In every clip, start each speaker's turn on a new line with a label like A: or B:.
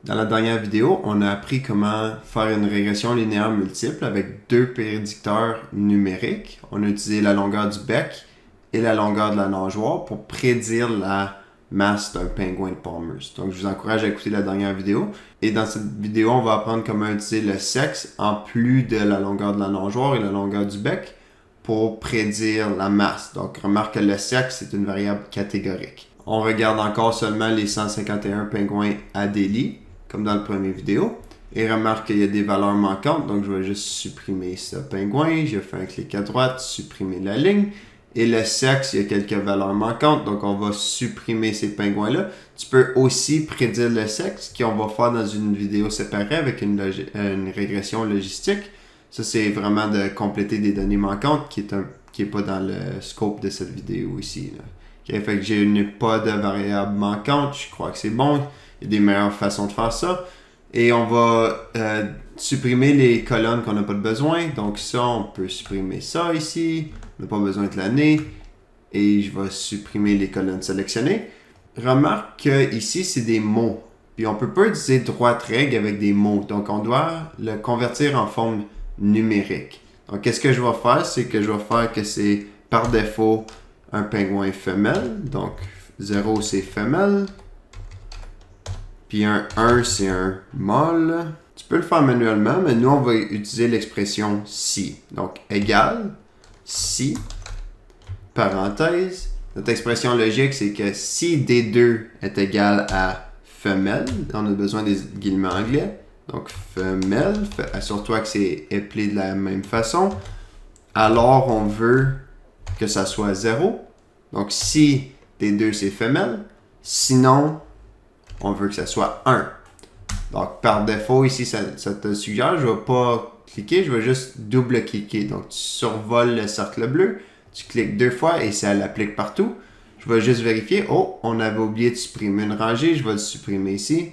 A: Dans la dernière vidéo, on a appris comment faire une régression linéaire multiple avec deux prédicteurs numériques. On a utilisé la longueur du bec et la longueur de la nageoire pour prédire la masse d'un pingouin de Palmer's. Donc, je vous encourage à écouter la dernière vidéo. Et dans cette vidéo, on va apprendre comment utiliser le sexe en plus de la longueur de la nageoire et la longueur du bec pour prédire la masse. Donc, remarque que le sexe est une variable catégorique. On regarde encore seulement les 151 pingouins Adélie, comme dans la première vidéo. Et remarque qu'il y a des valeurs manquantes, donc je vais juste supprimer ce pingouin. Je fais un clic à droite, supprimer la ligne. Et le sexe, il y a quelques valeurs manquantes, donc on va supprimer ces pingouins-là. Tu peux aussi prédire le sexe, qu'on va faire dans une vidéo séparée avec une régression logistique. Ça, c'est vraiment de compléter des données manquantes qui est pas dans le scope de cette vidéo ici. Okay, fait que je n'ai pas de variable manquante, je crois que c'est bon. Il y a des meilleures façons de faire ça. Et on va supprimer les colonnes qu'on n'a pas de besoin. Donc ça, on peut supprimer ça ici. On n'a pas besoin de l'année. Et je vais supprimer les colonnes sélectionnées. Remarque que ici, c'est des mots. Puis on ne peut pas utiliser droite règle avec des mots. Donc on doit le convertir en forme numérique. Donc qu'est-ce que je vais faire? C'est que je vais faire que c'est par défaut un pingouin femelle. Donc 0 c'est femelle. Puis un 1, c'est un mâle. Tu peux le faire manuellement, mais nous, on va utiliser l'expression si. Donc, égal, si, parenthèse. Notre expression logique, c'est que si D2 est égal à femelle, on a besoin des guillemets anglais. Donc, femelle, assure-toi que c'est appelé de la même façon. Alors, on veut que ça soit 0. Donc, si D2, c'est femelle. Sinon, on veut que ça soit 1. Donc, par défaut, ici, ça te suggère, je ne vais pas cliquer, je vais juste double-cliquer. Donc, tu survoles le cercle bleu, tu cliques 2 fois et ça l'applique partout. Je vais juste vérifier. Oh, on avait oublié de supprimer une rangée, je vais le supprimer ici.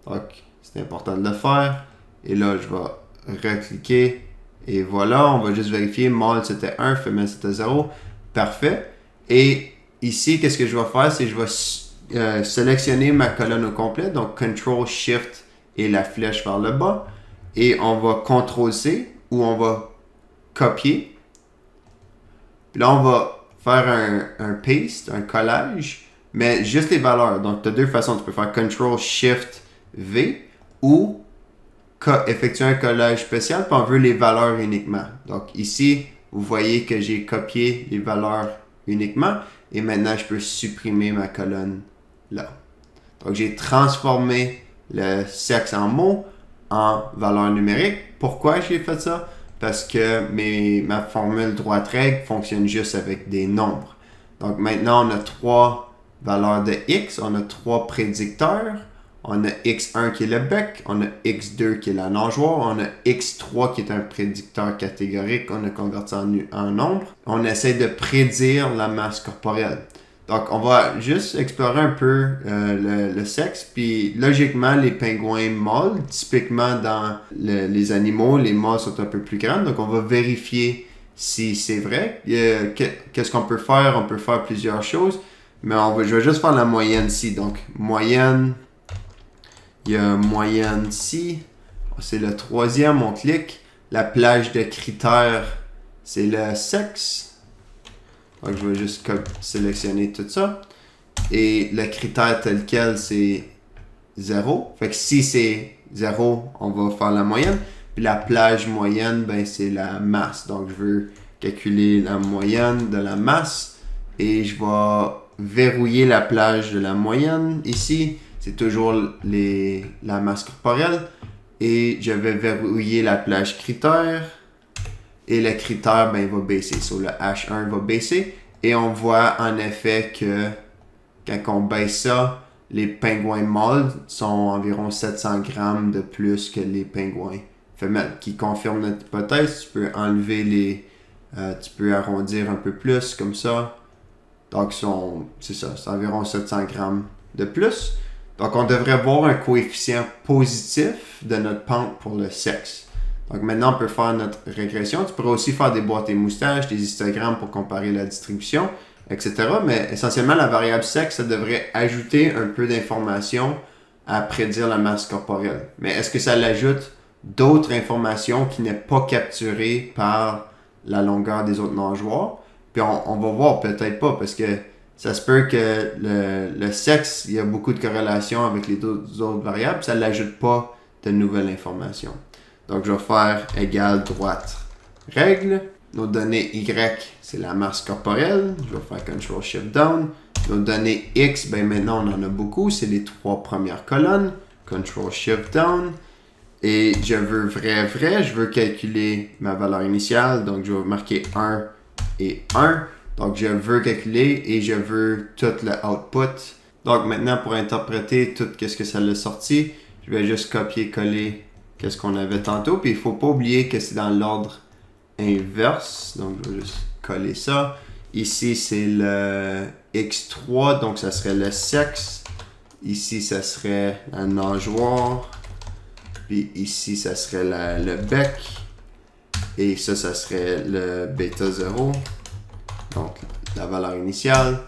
A: Donc, c'est important de le faire. Et là, je vais recliquer. Et voilà, on va juste vérifier. Mâle, c'était 1, femelle, c'était 0. Parfait. Et ici, qu'est-ce que je vais faire? C'est que je vais sélectionner ma colonne au complet, donc CTRL SHIFT et la flèche vers le bas, et on va CTRL C ou on va copier. Puis là, on va faire un paste, un collage, mais juste les valeurs. Donc, tu as deux façons. Tu peux faire CTRL SHIFT V ou effectuer un collage spécial, puis on veut les valeurs uniquement. Donc, ici, vous voyez que j'ai copié les valeurs uniquement, et maintenant, je peux supprimer ma colonne là. Donc, j'ai transformé le sexe en mot en valeur numérique. Pourquoi j'ai fait ça? Parce que ma formule droite règle fonctionne juste avec des nombres. Donc, maintenant, on a 3 valeurs de x, on a 3 prédicteurs. On a x1 qui est le bec, on a x2 qui est la nageoire, on a x3 qui est un prédicteur catégorique qu'on a converti en nombre. On essaie de prédire la masse corporelle. Donc, on va juste explorer un peu le sexe. Puis, logiquement, les pingouins mâles, typiquement dans les animaux, les mâles sont un peu plus grands. Donc, on va vérifier si c'est vrai. Qu'est-ce qu'on peut faire? On peut faire plusieurs choses. Mais je vais juste faire la moyenne ici. Donc, moyenne, il y a moyenne ici. C'est le troisième, on clique. La plage de critères, c'est le sexe. Donc, je vais juste sélectionner tout ça. Et le critère tel quel, c'est 0. Fait que si c'est 0, on va faire la moyenne. Puis la plage moyenne, ben, c'est la masse. Donc, je veux calculer la moyenne de la masse. Et je vais verrouiller la plage de la moyenne ici. C'est toujours la masse corporelle. Et je vais verrouiller la plage critère. Et le critère, ben, il va baisser. So, le H1 va baisser. Et on voit en effet que quand on baisse ça, les pingouins mâles sont environ 700 grammes de plus que les pingouins femelles. Qui confirme notre hypothèse. Tu peux enlever tu peux arrondir un peu plus comme ça. Donc, c'est ça. C'est environ 700 grammes de plus. Donc, on devrait voir un coefficient positif de notre pente pour le sexe. Donc maintenant, on peut faire notre régression. Tu pourrais aussi faire des boîtes et moustaches, des histogrammes pour comparer la distribution, etc. Mais essentiellement, la variable sexe, ça devrait ajouter un peu d'informations à prédire la masse corporelle. Mais est-ce que ça l'ajoute d'autres informations qui n'est pas capturées par la longueur des autres nageoires? Puis on va voir, peut-être pas, parce que ça se peut que le sexe, il y a beaucoup de corrélations avec les autres variables, ça l'ajoute pas de nouvelles informations. Donc, je vais faire égal droite règle. Nos données Y, c'est la masse corporelle. Je vais faire Ctrl-Shift-Down. Nos données X, ben maintenant, on en a beaucoup. C'est les 3 premières colonnes. Ctrl-Shift-Down. Et je veux vrai. Je veux calculer ma valeur initiale. Donc, je vais marquer 1 et 1. Donc, je veux calculer et je veux tout le output. Donc, maintenant, pour interpréter tout ce que ça a sorti, je vais juste copier-coller ce qu'on avait tantôt. Puis, il ne faut pas oublier que c'est dans l'ordre inverse. Donc, je vais juste coller ça. Ici, c'est le X3. Donc, ça serait le sexe. Ici, ça serait la nageoire. Puis, ici, ça serait le bec. Et ça serait le bêta 0. Donc, la valeur initiale.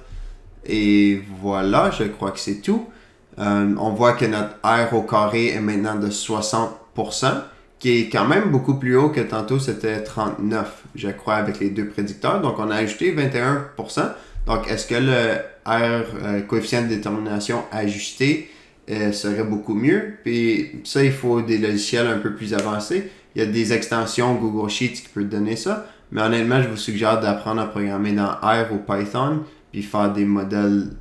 A: Et voilà, je crois que c'est tout. On voit que notre R au carré est maintenant de 60%, qui est quand même beaucoup plus haut que tantôt, c'était 39%, je crois, avec les deux prédicteurs. Donc, on a ajouté 21%. Donc, est-ce que le R, coefficient de détermination ajusté, serait beaucoup mieux? Puis ça, il faut des logiciels un peu plus avancés. Il y a des extensions Google Sheets qui peuvent donner ça. Mais honnêtement, je vous suggère d'apprendre à programmer dans R ou Python, puis faire des modèles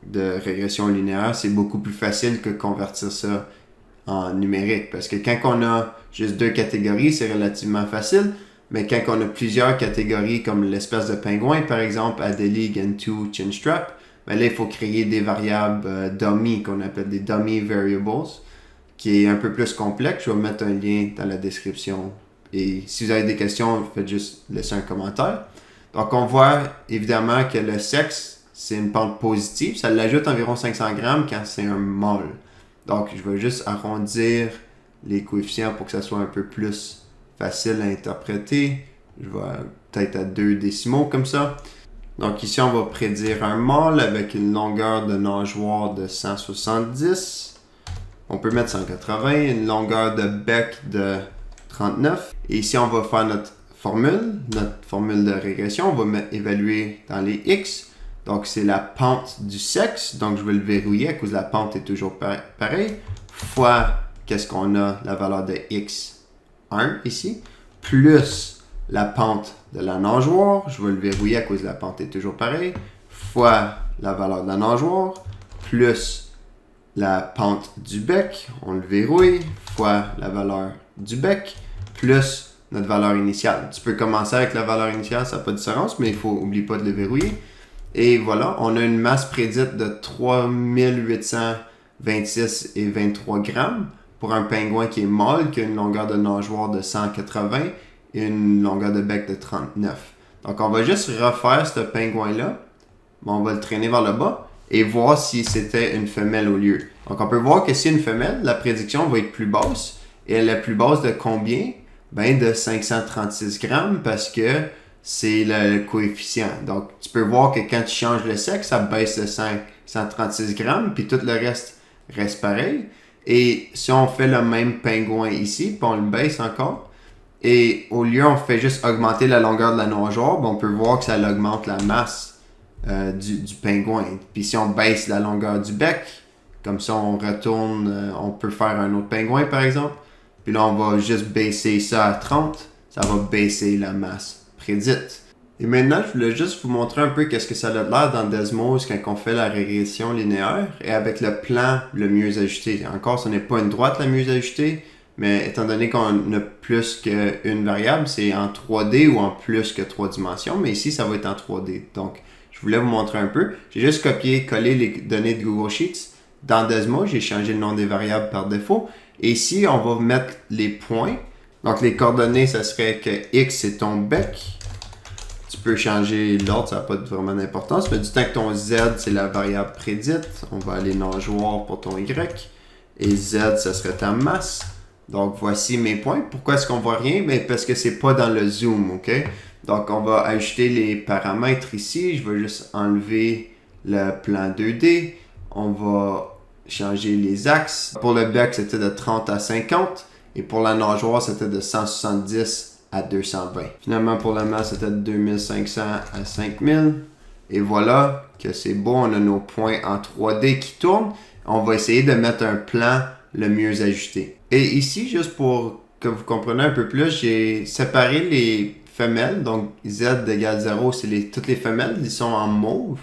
A: de régression linéaire. C'est beaucoup plus facile que convertir ça en numérique. Parce que quand on a juste 2 catégories, c'est relativement facile. Mais quand on a plusieurs catégories, comme l'espèce de pingouin, par exemple, Adelie, Gentoo, Chinstrap, ben là, il faut créer des variables dummy, qu'on appelle des dummy variables, qui est un peu plus complexe. Je vais mettre un lien dans la description. Et si vous avez des questions, faites juste laisser un commentaire. Donc, on voit évidemment que le sexe, c'est une pente positive. Ça l'ajoute environ 500 grammes quand c'est un mâle. Donc, je vais juste arrondir les coefficients pour que ça soit un peu plus facile à interpréter. Je vais peut-être à 2 décimaux comme ça. Donc ici, on va prédire un mâle avec une longueur de nageoire de 170. On peut mettre 180, une longueur de bec de 39. Et ici, on va faire notre formule de régression. On va évaluer dans les X. Donc, c'est la pente du sexe. Donc, je vais le verrouiller à cause de la pente est toujours pareille. Fois, qu'est-ce qu'on a? La valeur de X, 1 ici. Plus la pente de la nageoire, je vais le verrouiller à cause de la pente est toujours pareille, fois la valeur de la nageoire, plus la pente du bec, on le verrouille, fois la valeur du bec, plus notre valeur initiale. Tu peux commencer avec la valeur initiale, ça n'a pas de différence, mais il faut n'oublie pas de le verrouiller. Et voilà, on a une masse prédite de 3826 et 23 grammes pour un pingouin qui est mâle, qui a une longueur de nageoire de 180 et une longueur de bec de 39. Donc, on va juste refaire ce pingouin-là. On va le traîner vers le bas et voir si c'était une femelle au lieu. Donc, on peut voir que si c'est une femelle, la prédiction va être plus basse. Et elle est plus basse de combien? Ben, de 536 grammes parce que c'est le coefficient. Donc, tu peux voir que quand tu changes le sexe, ça baisse de 536 grammes, puis tout le reste pareil. Et si on fait le même pingouin ici, puis on le baisse encore, et au lieu, on fait juste augmenter la longueur de la nageoire, ben on peut voir que ça augmente la masse du pingouin. Puis si on baisse la longueur du bec, comme ça on retourne, on peut faire un autre pingouin par exemple. Puis là, on va juste baisser ça à 30, ça va baisser la masse prédite. Et maintenant, je voulais juste vous montrer un peu qu'est-ce que ça a l'air dans Desmos quand on fait la régression linéaire et avec le plan le mieux ajusté. Encore, ce n'est pas une droite la mieux ajustée, mais étant donné qu'on a plus qu'une variable, c'est en 3D ou en plus que 3 dimensions, mais ici, ça va être en 3D. Donc, je voulais vous montrer un peu. J'ai juste copié-collé les données de Google Sheets. Dans Desmos, j'ai changé le nom des variables par défaut. Et ici, on va mettre les points. Donc, les coordonnées, ça serait que X, c'est ton bec. Tu peux changer l'ordre, ça n'a pas vraiment d'importance. Mais du temps que ton Z, c'est la variable prédite. On va aller nageoire pour ton Y. Et Z, ça serait ta masse. Donc, voici mes points. Pourquoi est-ce qu'on voit rien? Ben, parce que c'est pas dans le zoom, OK? Donc, on va ajouter les paramètres ici. Je vais juste enlever le plan 2D. On va changer les axes. Pour le bec, c'était de 30 à 50. Et pour la nageoire, c'était de 170 à 220. Finalement, pour la masse, c'était de 2500 à 5000. Et voilà que c'est beau. On a nos points en 3D qui tournent. On va essayer de mettre un plan le mieux ajusté. Et ici, juste pour que vous compreniez un peu plus, j'ai séparé les femelles. Donc, Z égale 0, c'est toutes les femelles. Ils sont en mauve.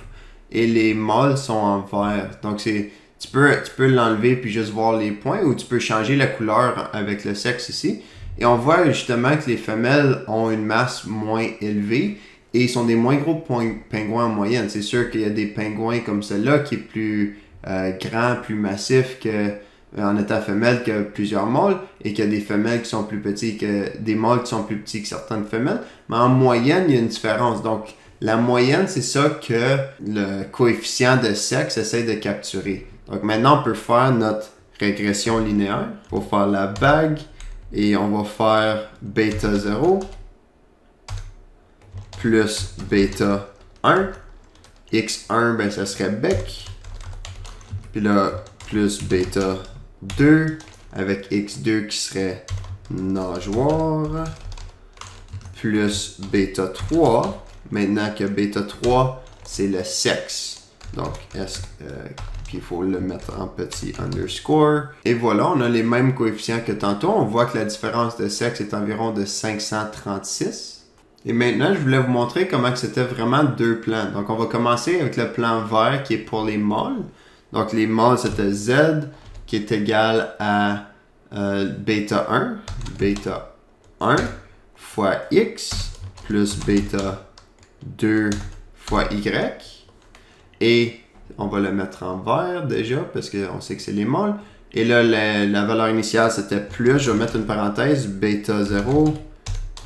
A: Et les mâles sont en vert. Donc, tu peux l'enlever puis juste voir les points, ou tu peux changer la couleur avec le sexe ici. Et on voit justement que les femelles ont une masse moins élevée et ils sont des moins gros pingouins en moyenne. C'est sûr qu'il y a des pingouins comme celui-là qui est plus grand, plus massif en état femelle que plusieurs mâles, et qu'il y a des femelles qui sont plus petits que des mâles qui sont plus petits que certaines femelles. Mais en moyenne, il y a une différence. Donc, la moyenne, c'est ça que le coefficient de sexe essaie de capturer. Donc maintenant, on peut faire notre régression linéaire pour faire la bague, et on va faire bêta 0 plus bêta 1. X1, ben ça serait bec. Puis là, plus bêta 2 avec X2 qui serait nageoire. Plus bêta 3. Maintenant que bêta 3, c'est le sexe. Donc, puis il faut le mettre en petit underscore. Et voilà, on a les mêmes coefficients que tantôt. On voit que la différence de sexe est environ de 536. Et maintenant, je voulais vous montrer comment c'était vraiment deux plans. Donc, on va commencer avec le plan vert qui est pour les mâles. Donc, les mâles, c'était Z qui est égal à bêta 1. Bêta 1 fois X plus bêta 2 fois Y. Et on va le mettre en vert déjà parce qu'on sait que c'est les mâles. Et là, la valeur initiale, c'était plus, je vais mettre une parenthèse, bêta 0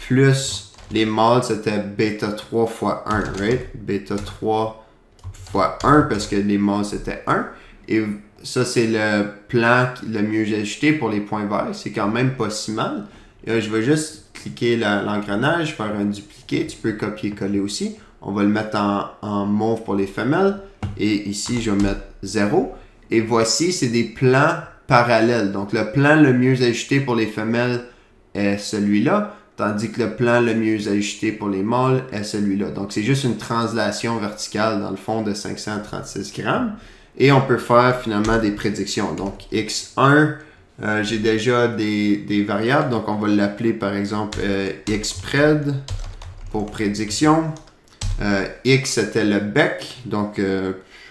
A: plus les mâles, c'était bêta 3 fois 1, right? Bêta 3 fois 1 parce que les mâles, c'était 1. Et ça, c'est le plan le mieux ajusté pour les points verts. C'est quand même pas si mal. Et là, je vais juste cliquer l'engrenage, faire un dupliqué. Tu peux copier-coller aussi. On va le mettre en mauve pour les femelles. Et ici, je vais mettre 0. Et voici, c'est des plans parallèles. Donc, le plan le mieux ajusté pour les femelles est celui-là, tandis que le plan le mieux ajusté pour les mâles est celui-là. Donc, c'est juste une translation verticale, dans le fond, de 536 grammes. Et on peut faire, finalement, des prédictions. Donc, X1, j'ai déjà des variables. Donc, on va l'appeler, par exemple, Xpred pour prédiction. X, c'était le bec. Donc,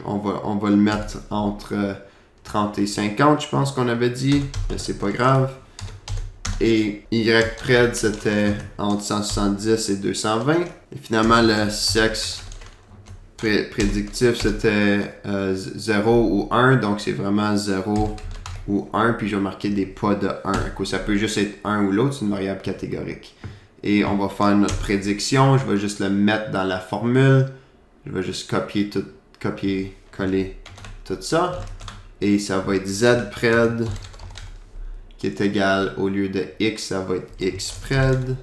A: on va le mettre entre 30 et 50, je pense qu'on avait dit. Mais c'est pas grave. Et Ypred, c'était entre 170 et 220. Et finalement, le sexe prédictif, c'était 0 ou 1. Donc, c'est vraiment 0 ou 1. Puis, je vais marquer des pas de 1. Ça peut juste être 1 ou l'autre. C'est une variable catégorique. Et on va faire notre prédiction. Je vais juste le mettre dans la formule. Je vais juste copier-coller tout ça. Et ça va être Zpred qui est égal, au lieu de X, ça va être Xpred.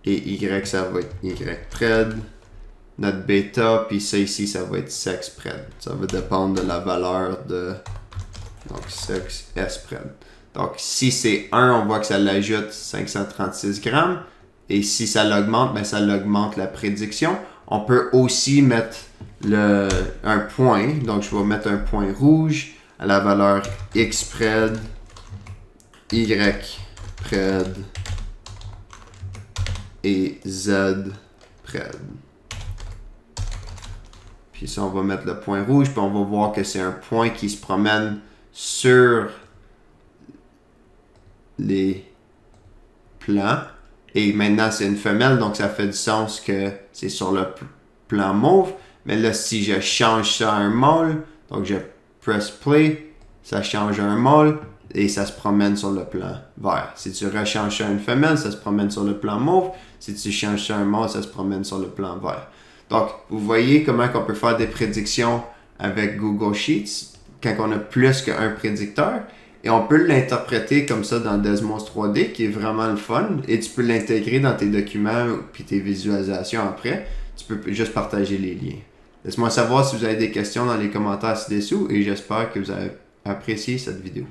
A: Et Y, ça va être Ypred. Notre bêta, puis ça ici, ça va être Sexpred. Ça va dépendre de la valeur de... Donc, Sexpred. Donc, si c'est 1, on voit que ça l'ajoute 536 grammes. Et si ça l'augmente, ben ça l'augmente la prédiction. On peut aussi mettre un point. Donc, je vais mettre un point rouge à la valeur Xpred, Ypred et Zpred. Puis ça, on va mettre le point rouge. Puis on va voir que c'est un point qui se promène sur les plans. Et maintenant, c'est une femelle, donc ça fait du sens que c'est sur le plan mauve. Mais là, si je change ça à un mâle, donc je press play, ça change à un mâle et ça se promène sur le plan vert. Si tu rechanges ça à une femelle, ça se promène sur le plan mauve. Si tu changes ça à un mâle, ça se promène sur le plan vert. Donc, vous voyez comment on peut faire des prédictions avec Google Sheets quand on a plus qu'un prédicteur. Et on peut l'interpréter comme ça dans Desmos 3D, qui est vraiment le fun. Et tu peux l'intégrer dans tes documents puis tes visualisations après. Tu peux juste partager les liens. Laisse-moi savoir si vous avez des questions dans les commentaires ci-dessous et j'espère que vous avez apprécié cette vidéo.